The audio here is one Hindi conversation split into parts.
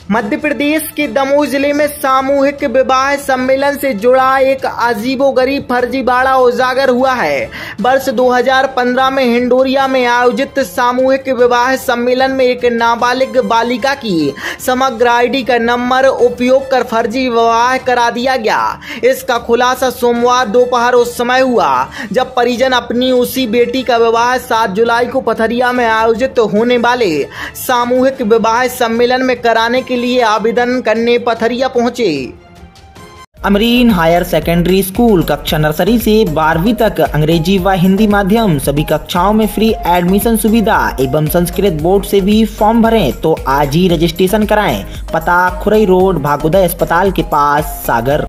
मध्य प्रदेश के दमोह जिले में सामूहिक विवाह सम्मेलन से जुड़ा एक अजीबोगरीब फर्जीवाड़ा उजागर हुआ है। वर्ष 2015 में हिंडोरिया में आयोजित सामूहिक विवाह सम्मेलन में एक नाबालिग बालिका की समग्र आईडी का नंबर उपयोग कर फर्जी विवाह करा दिया गया। इसका खुलासा सोमवार दोपहर उस समय हुआ जब परिजन अपनी उसी बेटी का विवाह 7 जुलाई को पथरिया में आयोजित होने वाले सामूहिक विवाह सम्मेलन में कराने के लिए आवेदन करने पथरिया पहुंचे। अमरीन हायर सेकेंडरी स्कूल कक्षा नर्सरी से 12वीं तक अंग्रेजी व हिंदी माध्यम सभी कक्षाओं में फ्री एडमिशन सुविधा एवं संस्कृत बोर्ड से भी फॉर्म भरें तो आज ही रजिस्ट्रेशन कराएं। पता खुरई रोड भागोदय अस्पताल के पास सागर।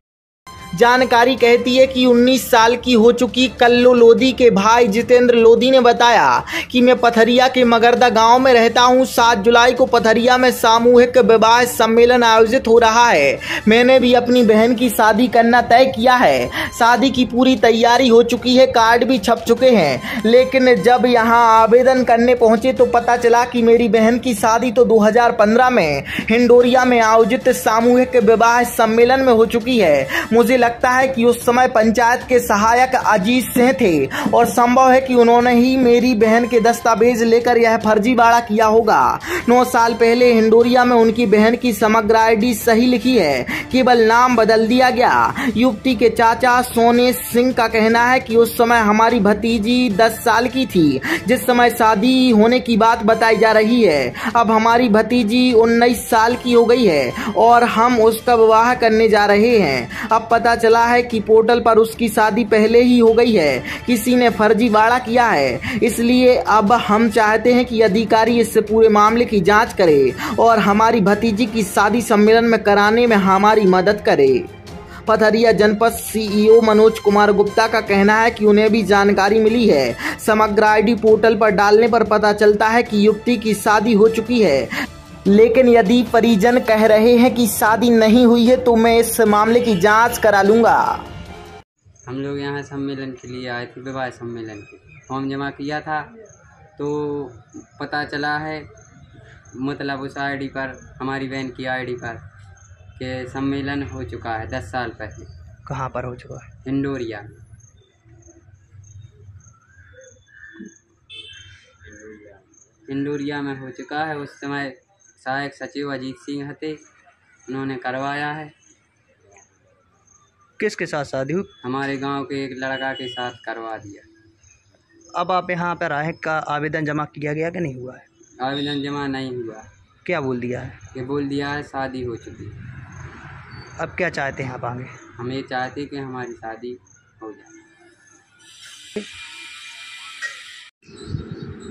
जानकारी कहती है कि 19 साल की हो चुकी कल्लू लोधी के भाई जितेंद्र लोधी ने बताया कि मैं पथरिया के मगरदा गांव में रहता हूं। 7 जुलाई को पथरिया में सामूहिक विवाह सम्मेलन आयोजित हो रहा है। मैंने भी अपनी बहन की शादी करना तय किया है। शादी की पूरी तैयारी हो चुकी है, कार्ड भी छप चुके हैं। लेकिन जब यहां आवेदन करने पहुंचे तो पता चला कि मेरी बहन की शादी तो 2015 में हिंडोरिया में आयोजित सामूहिक विवाह सम्मेलन में हो चुकी है। मुझे लगता है कि उस समय पंचायत के सहायक अजीत सिंह थे और संभव है कि उन्होंने ही मेरी बहन के दस्तावेज लेकर यह फर्जीवाड़ा किया होगा। 9 साल पहले हिंडोरिया में उनकी बहन की समग्र आईडी सही लिखी है, केवल नाम बदल दिया गया। युवती के चाचा सोने सिंह का कहना है कि उस समय हमारी भतीजी 10 साल की थी जिस समय शादी होने की बात बताई जा रही है। अब हमारी भतीजी 19 साल की हो गई है और हम उसका विवाह करने जा रहे हैं। अब पता चला है कि पोर्टल पर उसकी शादी पहले ही हो गई है। किसी ने फर्जीवाड़ा किया है। इसलिए अब हम चाहते हैं कि अधिकारी इस पूरे मामले की जांच करे और हमारी भतीजी की शादी सम्मेलन में कराने में हमारी मदद करे। पथरिया जनपद सीईओ मनोज कुमार गुप्ता का कहना है कि उन्हें भी जानकारी मिली है। समग्र आईडी पोर्टल पर डालने पर पता चलता है कि युवती की शादी हो चुकी है। लेकिन यदि परिजन कह रहे हैं कि शादी नहीं हुई है तो मैं इस मामले की जांच करा लूंगा। हम लोग यहाँ सम्मेलन के लिए आए थे, विवाह सम्मेलन के फॉर्म जमा किया था तो पता चला है मतलब उस आईडी पर, हमारी बहन की आईडी पर के सम्मेलन हो चुका है 10 साल पहले। कहाँ पर हो चुका है? हिंडोरिया। हिंडोरिया में हो चुका है। उस समय सहायक सचिव अजीत सिंह थे, उन्होंने करवाया है। किसके साथ शादी हुई? हमारे गांव के एक लड़का के साथ करवा दिया। अब आप यहाँ पर आए का आवेदन जमा किया गया कि नहीं हुआ है? आवेदन जमा नहीं हुआ। क्या बोल दिया है? ये बोल दिया है शादी हो चुकी है। अब क्या चाहते हैं आप आगे? हम ये चाहते कि हमारी शादी हो जाए।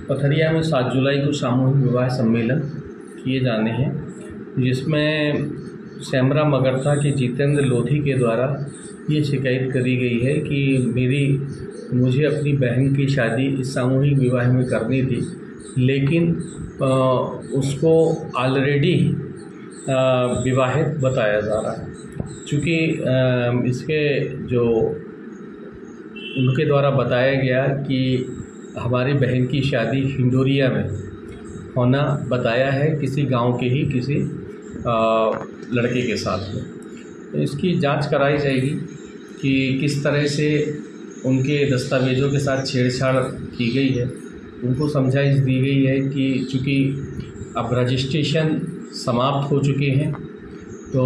पथरिया में 7 जुलाई को सामूहिक विवाह सम्मेलन किए जाने हैं, जिसमें सेमरा मगरथा के जितेंद्र लोधी के द्वारा ये शिकायत करी गई है कि मुझे अपनी बहन की शादी इस सामूहिक विवाह में करनी थी, लेकिन उसको ऑलरेडी विवाहित बताया जा रहा है। चूँकि इसके जो उनके द्वारा बताया गया कि हमारी बहन की शादी हिंडोरिया में होना बताया है, किसी गांव के ही किसी लड़के के साथ में। तो इसकी जांच कराई जाएगी कि किस तरह से उनके दस्तावेज़ों के साथ छेड़छाड़ की गई है। उनको समझाइश दी गई है कि चूँकि अब रजिस्ट्रेशन समाप्त हो चुके हैं तो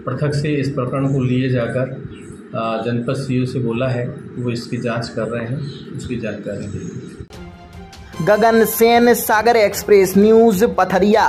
पृथक से इस प्रकरण को लिए जाकर जनपद सीईओ से बोला है, वो इसकी जांच कर रहे हैं, उसकी जानकारी देंगे। गगन सेन, सागर एक्सप्रेस न्यूज़, पथरिया।